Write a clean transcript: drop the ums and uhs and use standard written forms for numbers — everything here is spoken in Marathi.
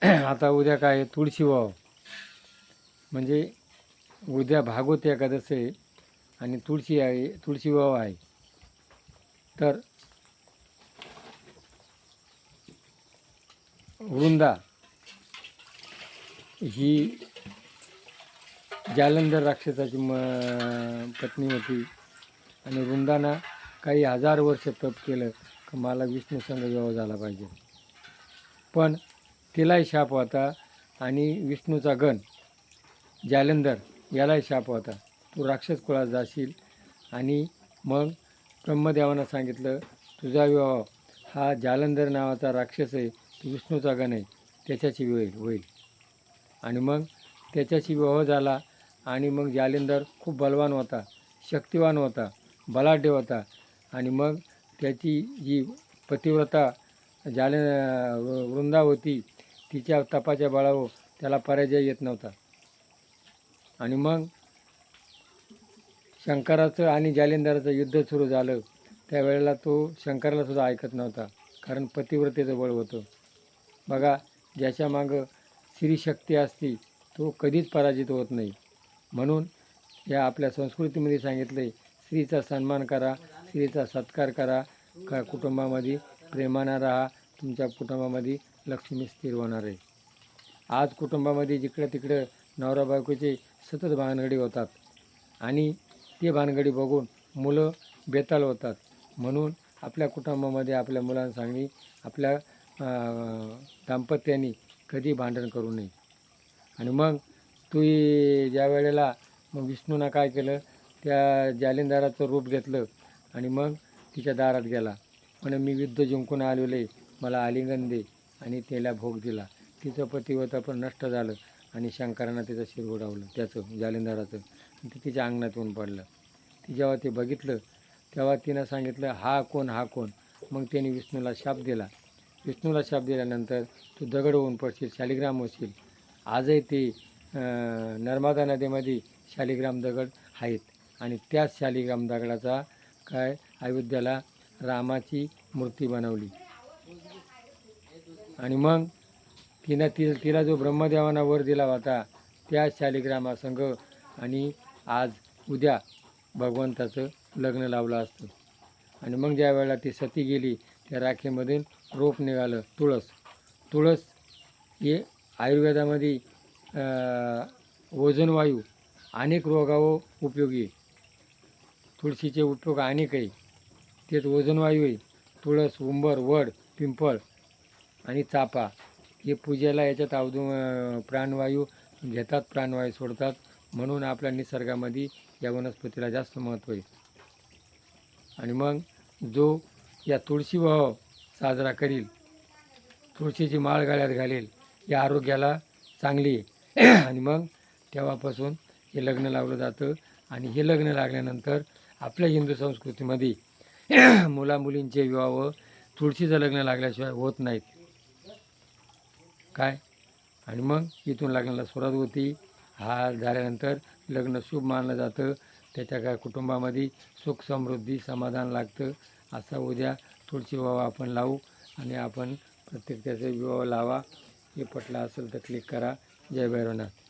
आता उद्या काय आहे, तुळशी वाव, म्हणजे उद्या भागवत एकादशी आहे आणि तुळशी आहे, तुळशी वाव आहे. तर वृंदा ही जालंधर राक्षसाची पत्नी होती आणि वृंदाना काही हजार वर्ष तप केलं की मला विष्णू संग विवाह झाला पाहिजे. पण तिलाही शाप होता आणि विष्णूचा गण जालंधर यालाही शाप होता, तू राक्षस कुळात जाशील. आणि मग ब्रह्मदेवानं सांगितलं तुझा विवाह हा जालंधर नावाचा राक्षस आहे, तो विष्णूचा गण आहे, त्याच्याशी होईल. आणि मग त्याच्याशी विवाह झाला. आणि मग जालंधर खूप बलवान होता, शक्तिवान होता, बलाढ्य होता. आणि मग त्याची जी पतिव्रता वृंदा होती, तिच्या तपाच्या बळावर त्याला पराजय येत नव्हता. आणि मग शंकराचं आणि जालिंधराचं युद्ध सुरू झालं. त्यावेळेला तो शंकराला सुद्धा ऐकत नव्हता, कारण पतिव्रतेचं बळ होतं. बघा, ज्याच्या मागं स्त्रीशक्ती असती तो कधीच पराजित होत नाही. म्हणून या आपल्या संस्कृतीमध्ये सांगितलं आहे, स्त्रीचा सन्मान करा, स्त्रीचा सत्कार करा, का कुटुंबामध्ये प्रेमानं राहा, तुमच्या कुटुंबामध्ये लक्ष्मी स्थिर होणार आहे. आज कुटुंबामध्ये जिकडं तिकडं नवरा बायकोचे सतत भानगडी होतात आणि ते भानगडी बघून मुलं बेताल होतात. म्हणून आपल्या कुटुंबामध्ये आपल्या मुलांना सांगणे, आपल्या दाम्पत्याने कधी भांडण करू नये. आणि मग तू ज्या वेळेला मग विष्णूनं काय केलं, त्या जालिंधराचं रूप घेतलं आणि मग तिच्या दारात गेला. पण मी युद्ध जिंकून आलेलो आहे, मला आलिंगन दे, आणि त्याला भोग दिला. तिचं पतिव्रता पण नष्ट झालं आणि शंकरानं तिचं शिर उडवलं, त्याचं जालिंधराचं, आणि ते तिच्या अंगणात येऊन पडलं. ती जेव्हा ते बघितलं तेव्हा तिनं सांगितलं हा कोण, हा कोण. मग त्याने विष्णूला शाप दिला. विष्णूला शाप दिल्यानंतर तू दगड होऊन पडशील, शालिग्राम होशील. आजही ते नर्मदा नदीमध्ये शालिग्राम दगड आहेत आणि त्याच शालिग्राम दगडाचा काय अयोध्येला रामाची मूर्ती बनवली. आणि मग तिला जो ब्रह्मदेवानं वर दिला होता त्या शालिग्रामासंग आणि आज उद्या भगवंताचं लग्न लावलं असतं. आणि मग ज्या वेळेला ती सती गेली, त्या राखेमधून रोप निघालं, तुळस हे आयुर्वेदामध्ये ओझोनवायू अनेक रोगावर उपयोगी आहे. तुळशीचे उपयोग अनेक आहे, तेच ओझोनवायू आहे. तुळस, उंबर, वड, पिंपळ आणि चाफा हे पूजेला याच्यात प्राणवायू घेतात, प्राणवायू सोडतात. म्हणून आपल्या निसर्गामध्ये या वनस्पतीला जास्त महत्त्व आहे. आणि मग जो या तुळशी विवाह साजरा करील, तुळशीची माळ गळ्यात घालेल, या आरोग्याला चांगली आहे. आणि मग तेव्हापासून हे लग्न लावलं जातं. आणि हे लग्न लागल्यानंतर आपल्या हिंदू संस्कृतीमध्ये मुलामुलींचे विवाह तुळशीचं लग्न लागल्याशिवाय होत नाहीत. काय आणि मग इथून लग्नाला सुरुवात होती. हा झाल्यानंतर लग्न शुभ मानलं जातं. त्याच्या काय कुटुंबामध्ये सुख समृद्धी समाधान लागतं. असा उद्या तुळशी विवाह आपण लावू आणि आपण प्रत्येक त्याचा विवाह लावा. हे पटलं असेल तर क्लिक करा. जय भैरवनाथ.